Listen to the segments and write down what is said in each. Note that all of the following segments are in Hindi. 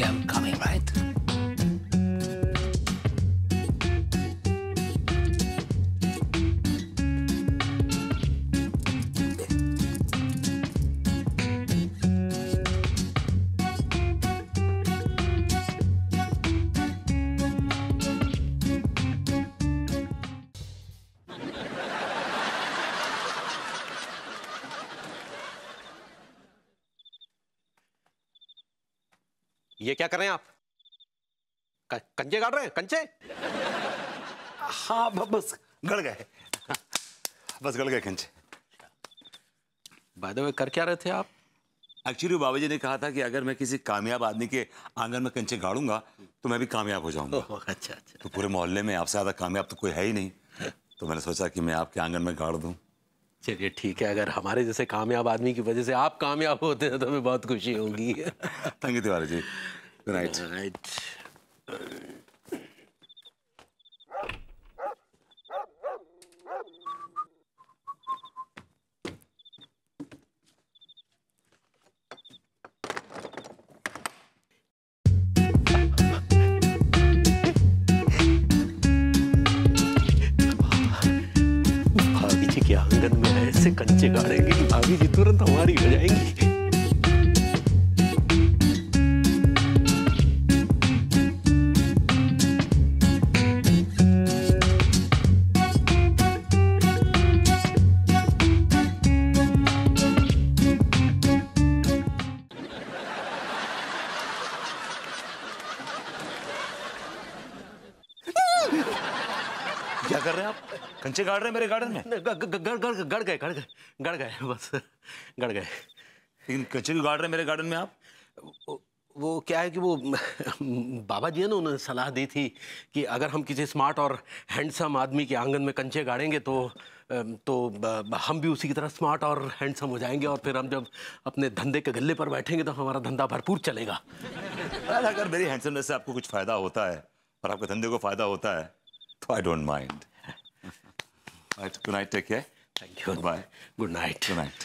Okay, I'm coming, right? ये क्या कर रहे हैं आप? कंचे काट रहे हैं? कंचे? हाँ बस गड़ गए, बस गड़ गए कंचे। बाय द वे, कर क्या रहे थे आप? एक्चुअली बाबा जी ने कहा था कि अगर मैं किसी कामयाब आदमी के आंगन में कंचे गाड़ूंगा तो मैं भी कामयाब हो जाऊंगा। अच्छा अच्छा। तो पूरे मोहल्ले में आपसे ज्यादा कामयाब तो कोई है ही नहीं, तो मैंने सोचा कि मैं आपके आंगन में गाड़ दूं। चलिए ठीक है, अगर हमारे जैसे कामयाब आदमी की वजह से आप कामयाब होते हैं तो हमें बहुत खुशी होगी। Thank you Tiwari ji, good night. भाभी जी के आंगन में ऐसे कंचे गाड़ेंगे कि भाभी जी तुरंत हमारी हो जाएंगी। क्या कर रहे हैं आप? कंचे गाड़ रहे हैं मेरे गार्डन में? गड़ गए बस, गड़ गए। लेकिन कंचे क्यों गाड़ रहे हैं मेरे गार्डन में आप? वो क्या है कि वो बाबा जी ने उन्होंने सलाह दी थी कि अगर हम किसी स्मार्ट और हैंडसम आदमी के आंगन में कंचे गाड़ेंगे तो हम भी उसी की तरह स्मार्ट और हैंडसम हो जाएंगे, और फिर हम जब अपने धंधे के गल्ले पर बैठेंगे तो हमारा धंधा भरपूर चलेगा। अगर मेरी हैंडसमनेस से आपको कुछ फायदा होता है और आपके धंधे को फायदा होता है तो I don't mind. Good night, take care. Thank you, bye. Good night. Good night.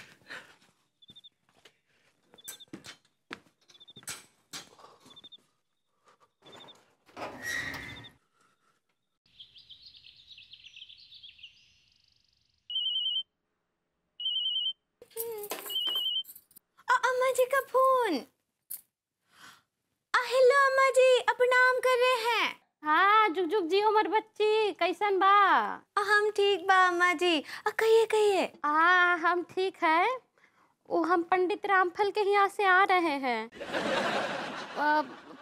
अम्मा जी का फोन। हेलो अम्मा जी, प्रणाम कर रहे हैं। हाँ, जुग जुग जियो मर बच्ची, कैसन बा? हम ठीक बा अम्मा जी। कहिए कहिए। हम ठीक है। वो हम पंडित रामफल के यहाँ से आ रहे हैं।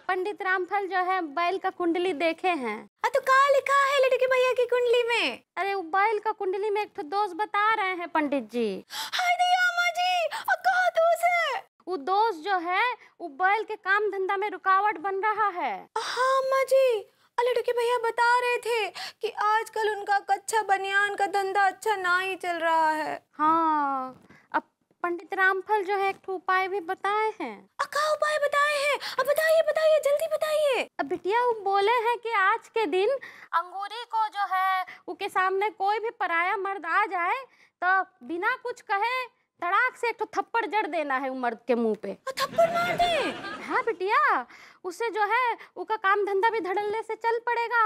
पंडित रामफल जो है बैल का कुंडली देखे हैं। तो क्या लिखा है लड़के भैया की कुंडली में? अरे वो बैल का कुंडली में एक ठो दोष बता रहे हैं पंडित जी। हाय दैया अम्मा जी, कहाँ दोष है? वो दोष जो है वो बैल के काम धंधा में रुकावट बन रहा है। हाँ अम्मा जी, लड़के भैया बता रहे थे कि आजकल उनका कच्चा बनियान का धंधा अच्छा ना ही चल रहा है। हाँ, अब पंडित रामफल जो है एक ठो उपाय भी बताए हैं। क्या उपाय बताए हैं? अब बताइए बताइए, जल्दी बताइए। अब बिटिया वो बोले हैं कि आज के दिन अंगूरी को जो है उसके सामने कोई भी पराया मर्द आ जाए तो बिना कुछ कहे तड़ाक से एक तो थप्पड़ जड़ देना है मर्द के मुंह पे। थप्पड़ मार दे? हाँ बिटिया, उससे जो है उसका काम धंधा भी धड़ल्ले से चल पड़ेगा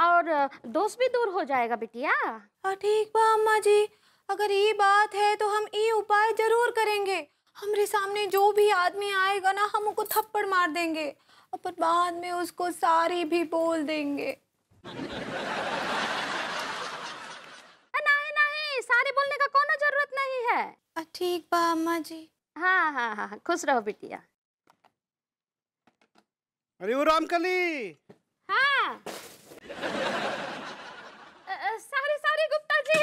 और दोष भी दूर हो जाएगा बिटिया। ठीक बा अम्मा जी, अगर ये बात है तो हम ये उपाय जरूर करेंगे। हमारे सामने जो भी आदमी आएगा ना, हम उसको थप्पड़ मार देंगे और बाद में उसको सारी भी बोल देंगे। नहीं, सारी बोलने का कोनो जरूरत नहीं है। ठीक बा अम्मा जी। हाँ हाँ हाँ, खुश रहो बिटिया। अरे वो रामकली। हाँ। सारी गुप्ता जी।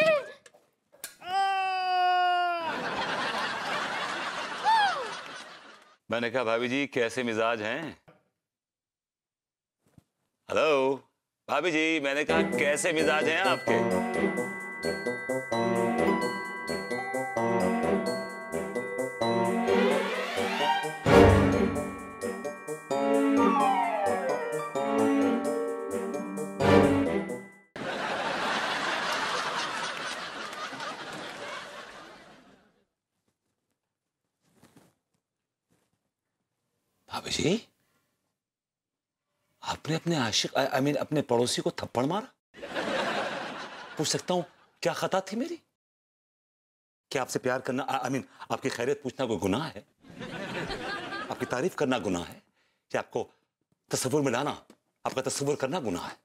मैंने कहा भाभी जी कैसे मिजाज हैं? हेलो भाभी जी, मैंने कहा कैसे मिजाज हैं आपके? भाभी जी आपने अपने आशिक आई मीन अपने पड़ोसी को थप्पड़ मारा? पूछ सकता हूं क्या खता थी मेरी? क्या आपसे प्यार करना आई मीन आपकी खैरियत पूछना कोई गुनाह है? आपकी तारीफ करना गुनाह है? क्या आपको तस्वुर में लाना, आपका तस्वुर करना गुनाह है?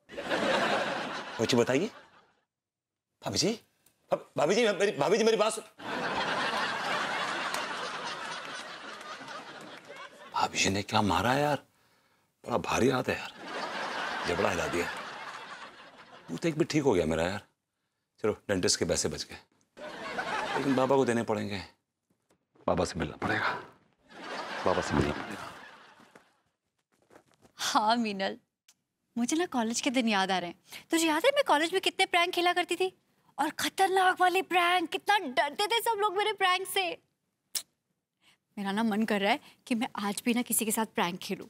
मुझे बताइए। भाभी जी, भाभी जी मेरी बात सुन। भाभी जी ने क्या मारा है यार? बड़ा भारी हाथ है यार, जबड़ा हिला दिया। मुंह एक भी ठीक हो गया मेरा यार। चलो डेंटिस्ट के पैसे बच गए, लेकिन बाबा को देने पड़ेंगे। बाबा से मिलना पड़ेगा, बाबा से मिलना पड़ेगा। हाँ मीनल, मुझे ना कॉलेज के दिन याद आ रहे हैं। तुझे याद है मैं कॉलेज में कितने प्रैंक खेला करती थी? और खतरनाक वाले प्रैंक, कितना डरते थे सब लोग मेरे प्रैंक से। मेरा ना मन कर रहा है कि मैं आज भी ना किसी के साथ प्रैंक खेलूं।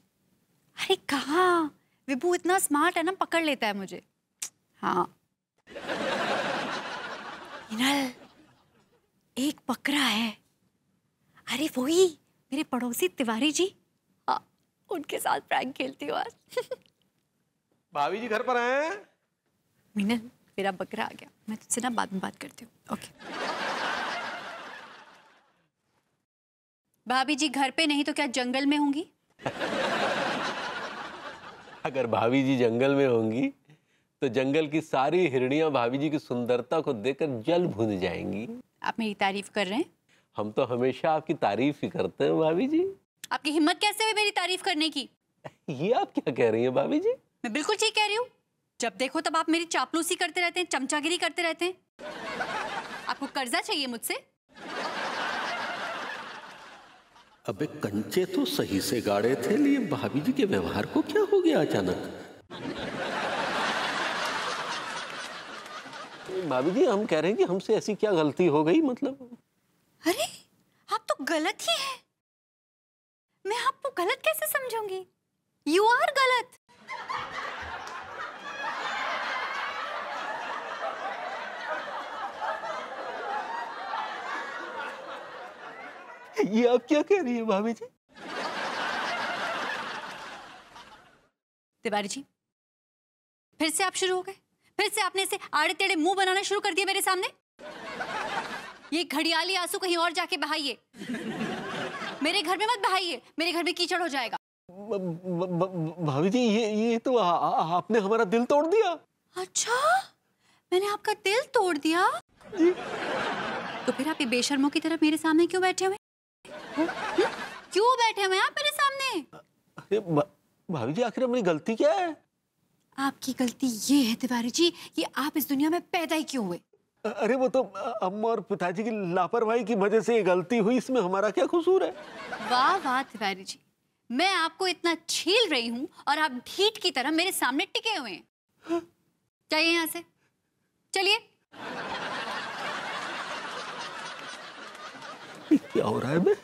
अरे कहाँ, विभू इतना स्मार्ट है ना, पकड़ लेता है मुझे। हाँ मीनल, एक बकरा है। अरे वही मेरे पड़ोसी तिवारी जी, हाँ उनके साथ प्रैंक खेलती हूँ आज। भाभी जी घर पर हैं? मीनल मेरा बकरा आ गया, मैं तुझसे ना बाद में बात करती हूँ। ओके भाभी जी घर पे नहीं तो क्या जंगल में होंगी? अगर भाभी जी जंगल में होंगी तो जंगल की सारी हिरनियां भाभी जी की सुंदरता को देखकर जल भून जाएंगी। आप मेरी तारीफ कर रहे हैं? हम तो हमेशा आपकी तारीफ ही करते हैं भाभी जी। आपकी हिम्मत कैसे हुई मेरी तारीफ करने की? ये आप क्या कह रही हैं भाभी जी? मैं बिल्कुल ठीक कह रही हूँ। जब देखो तब आप मेरी चापलूसी करते रहते हैं, चमचागिरी करते रहते हैं। आपको कर्जा चाहिए मुझसे? अबे कंचे तो सही से गाड़े थे, लेकिन भाभी जी के व्यवहार को क्या हो गया अचानक? भाभी जी हम कह रहे हैं कि हमसे ऐसी क्या गलती हो गई, मतलब? अरे आप तो गलत ही है। मैं आपको गलत कैसे समझूंगी? यू आर गलत। ये आप क्या कह रही है भाभी जी? तिवारी जी फिर से आप शुरू हो गए। फिर से आपने ऐसे आड़े टेढ़े मुंह बनाना शुरू कर दिया मेरे सामने। ये घड़ियाली आंसू कहीं और जाके बहाइए, मेरे घर में मत बहाइए, मेरे घर में कीचड़ हो जाएगा। भाभी जी ये तो आपने हमारा दिल तोड़ दिया। अच्छा मैंने आपका दिल तोड़ दिया? जी। तो फिर आप ये बेशर्मों की तरह मेरे सामने क्यों बैठे हुए? क्यों बैठे हुए आप मेरे सामने? अरे भाभी जी आखिर हमारी गलती क्या है? आपकी गलती ये है तिवारी जी, ये आप इस दुनिया में पैदा ही क्यों हुए? अरे वो तो अम्मा और पिताजी की लापरवाही की वजह से ये गलती हुई, इसमें हमारा क्या कसूर है? वाह वाह तिवारी जी, मैं आपको इतना छील रही हूँ और आप ढीठ की तरह मेरे सामने टिके हुए हैं। जाइए यहाँ से, चलिए। क्या हो रहा है बे?